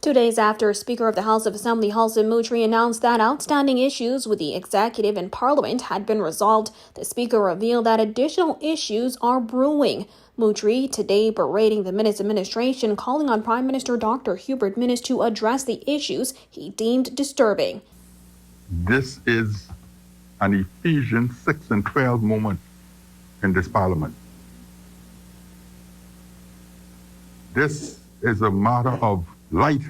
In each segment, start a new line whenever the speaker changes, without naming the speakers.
2 days after Speaker of the House of Assembly Halson Moultrie announced that outstanding issues with the executive and parliament had been resolved, the speaker revealed that additional issues are brewing. Moultrie today berating the Minnis administration, calling on Prime Minister Dr. Hubert Minnis to address the issues he deemed disturbing.
This is an Ephesians 6 and 12 moment in this parliament. This is a matter of light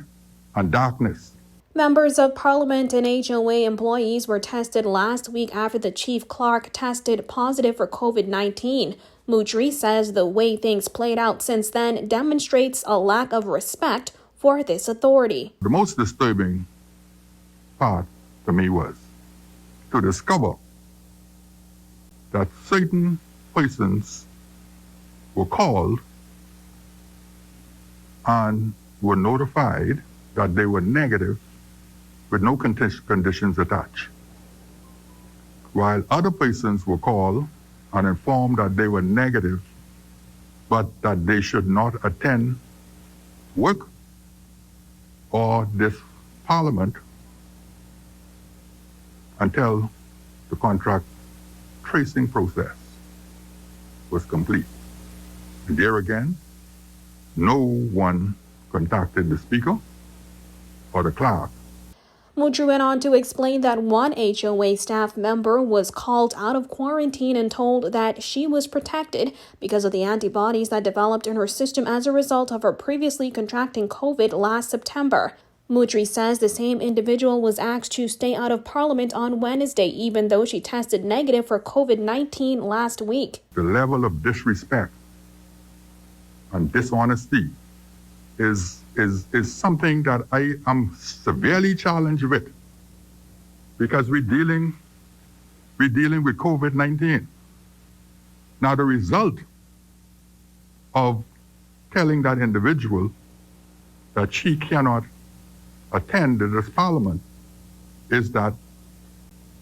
and darkness.
Members of Parliament and HOA employees were tested last week after the chief clerk tested positive for COVID-19. Moultrie says the way things played out since then demonstrates a lack of respect for this authority.
The most disturbing part to me was to discover that certain persons were called and were notified that they were negative with no conditions attached, while other persons were called and informed that they were negative, but that they should not attend work or this parliament until the contract tracing process was complete. And there again, no one contacted the speaker or the clerk.
Moultrie went on to explain that one HOA staff member was called out of quarantine and told that she was protected because of the antibodies that developed in her system as a result of her previously contracting COVID last September. Moultrie says the same individual was asked to stay out of Parliament on Wednesday, even though she tested negative for COVID-19 last week.
The level of disrespect and dishonesty is something that I am severely challenged with, because we're dealing with COVID-19. Now, the result of telling that individual that she cannot attend this parliament is that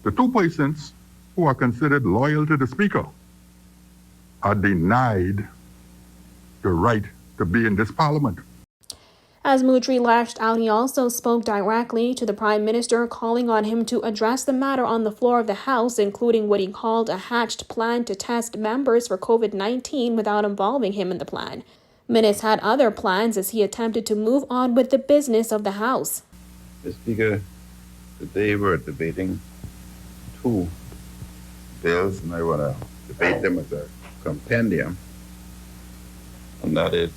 the two persons who are considered loyal to the speaker are denied the right to be in this parliament.
As Moultrie lashed out, he also spoke directly to the Prime Minister, calling on him to address the matter on the floor of the House, including what he called a hatched plan to test members for COVID-19 without involving him in the plan. Minnis had other plans as he attempted to move on with the business of the House.
Mr. Speaker, today we're debating two bills, and I want to debate them as a compendium. And that is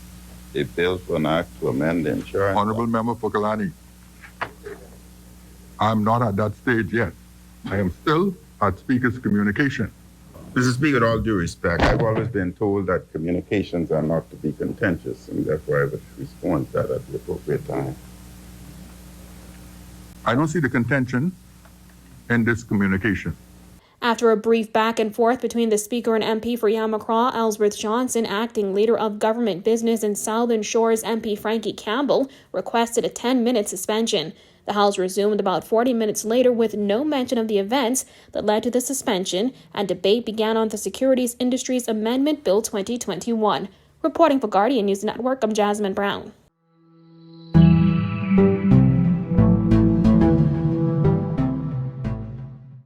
a bill for an act to amend the insurance.
Honorable Member Fokalani, I'm not at that stage yet. I am still at Speaker's communication.
Mr. Speaker, with all due respect, I've always been told that communications are not to be contentious, and therefore I would respond to that at the appropriate time.
I don't see the contention in this communication.
After a brief back and forth between the Speaker and MP for Yamacraw, Ellsworth Johnson, acting leader of government business in Southern Shores MP Frankie Campbell, requested a 10-minute suspension. The House resumed about 40 minutes later with no mention of the events that led to the suspension, and debate began on the Securities Industries Amendment Bill 2021. Reporting for Guardian News Network, I'm Jasmine Brown.